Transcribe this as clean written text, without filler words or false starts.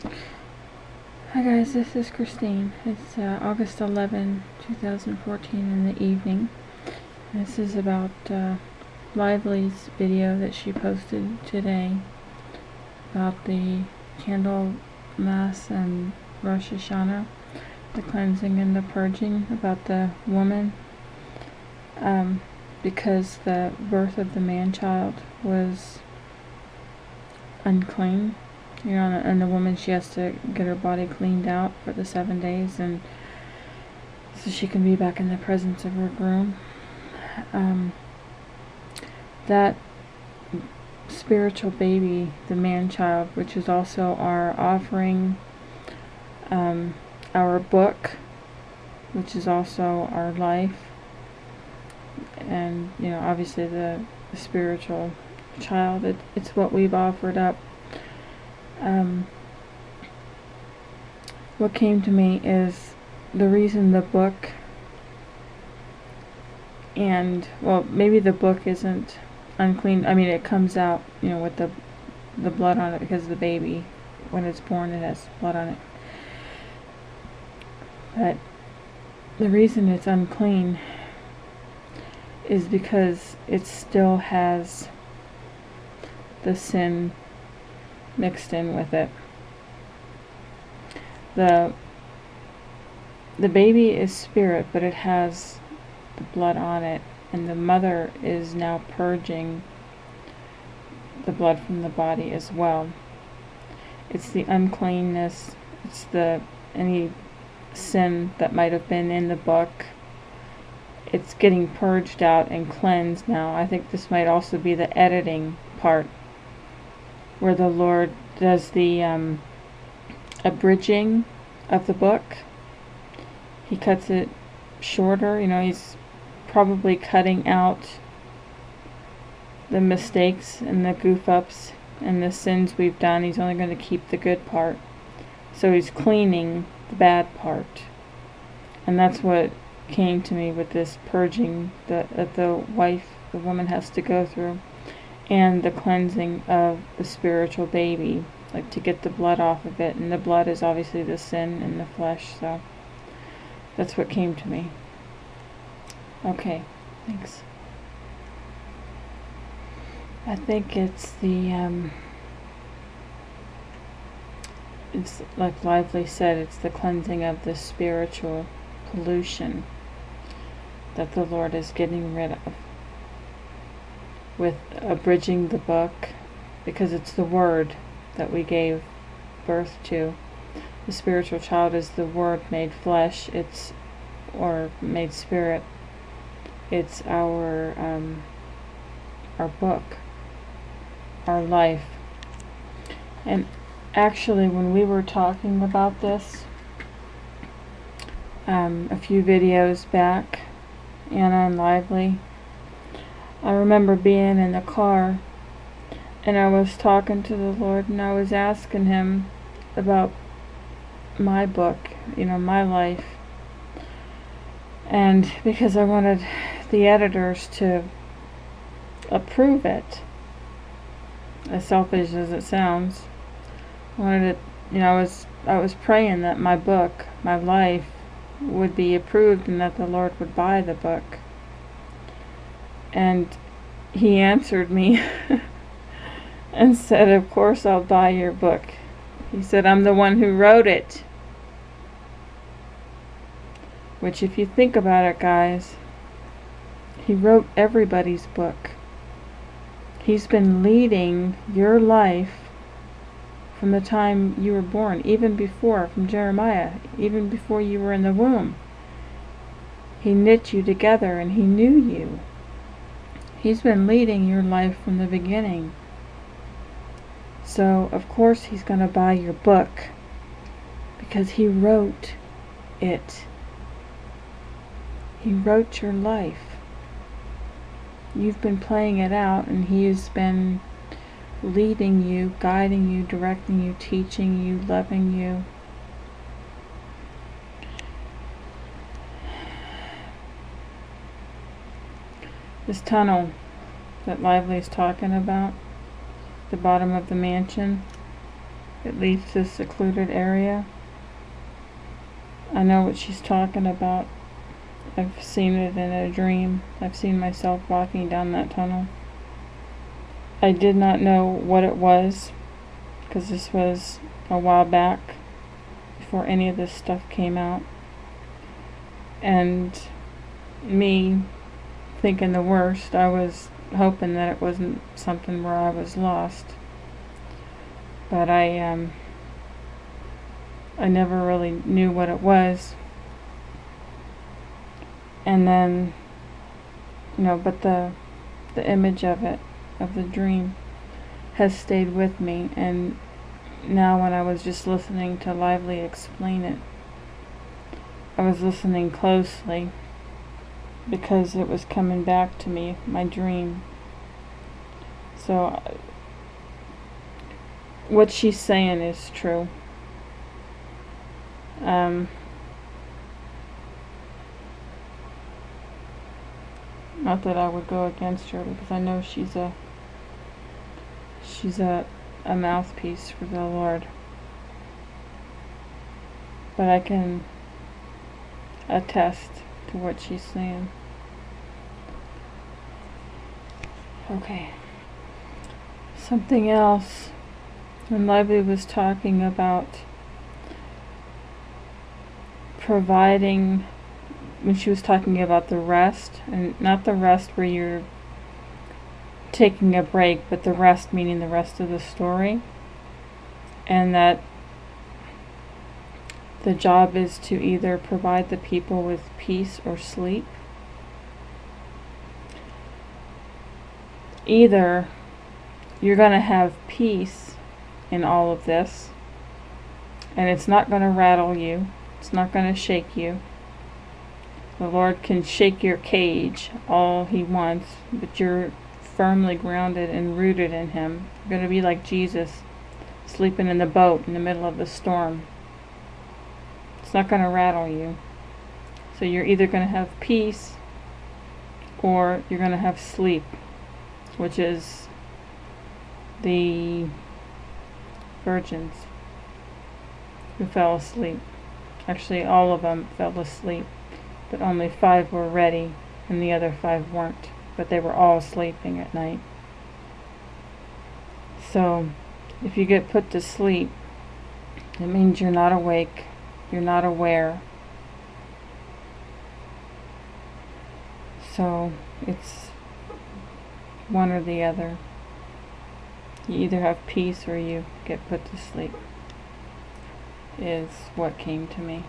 Hi guys, this is Christine. It's August 11, 2014 in the evening. This is about Lively's video that she posted today about the candle mass and Rosh Hashanah, the cleansing and the purging, about the woman, because the birth of the man-child was unclean. And the woman, she has to get her body cleaned out for the 7 days, and so she can be back in the presence of her groom. That spiritual baby, the man-child, which is also our offering, our book, which is also our life, and obviously the spiritual child, it's what we've offered up. What came to me is the reason the book, and well, maybe the book isn't unclean. I mean, it comes out, with the blood on it, because the baby, when it's born, it has blood on it. But the reason it's unclean is because it still has the sin mixed in with it. The baby is spirit, but it has the blood on it, and the mother is now purging the blood from the body as well. It's the uncleanness, it's any sin that might have been in the book. It's getting purged out and cleansed now. I think this might also be the editing part, where the Lord does the abridging of the book. He cuts it shorter. He's probably cutting out the mistakes and the goof-ups and the sins we've done. He's only going to keep the good part. So he's cleaning the bad part. And that's what came to me with this purging that the woman has to go through, and the cleansing of the spiritual baby, like to get the blood off of it. And the blood is obviously the sin in the flesh. So that's what came to me. Okay, thanks. I think it's it's like Lively said, it's the cleansing of the spiritual pollution that the Lord is getting rid of with abridging the book, because it's the word that we gave birth to. The spiritual child is the word made flesh, or made spirit. It's our book, our life. And actually, when we were talking about this a few videos back, Anna and Lively, I remember being in the car, and I was talking to the Lord, and I was asking Him about my book, my life. And because I wanted the editors to approve it, as selfish as it sounds, I wanted it, I was praying that my book, my life, would be approved, and that the Lord would buy the book. And He answered me and said, "Of course I'll buy your book." He said, "I'm the one who wrote it." Which, if you think about it, guys, He wrote everybody's book. He's been leading your life from the time you were born, even before, from Jeremiah, even before you were in the womb. He knit you together, and He knew you. He's been leading your life from the beginning. So, of course, He's going to buy your book, because He wrote it. He wrote your life. You've been playing it out, and He has been leading you, guiding you, directing you, teaching you, loving you. This tunnel that Lively's talking about, the bottom of the mansion, It leads to a secluded area. I know what she's talking about. I've seen it in a dream. I've seen myself walking down that tunnel. I did not know what it was, because this was a while back, before any of this stuff came out. And me thinking the worst, I was hoping that it wasn't something where I was lost. But I never really knew what it was. And then, but the image of it, of the dream, has stayed with me. And now when I was just listening to Lively explain it, I was listening closely because it was coming back to me, my dream. So what she's saying is true. Not that I would go against her, because I know she's a mouthpiece for the Lord. But I can attest to what she's saying. Okay. Something else. When Lively was talking about providing, when she was talking about the rest, and not the rest where you're taking a break, but the rest meaning the rest of the story, and that the job is to either provide the people with peace or sleep. Either you're going to have peace in all of this, and it's not going to rattle you, it's not going to shake you. The Lord can shake your cage all He wants, but you're firmly grounded and rooted in Him. You're going to be like Jesus, sleeping in the boat in the middle of the storm. It's not going to rattle you. So you're either going to have peace or you're going to have sleep, which is the virgins who fell asleep. Actually, all of them fell asleep, but only 5 were ready and the other 5 weren't, but they were all sleeping at night. So if you get put to sleep, it means you're not awake, you're not aware. So it's one or the other. You either have peace or you get put to sleep, is what came to me.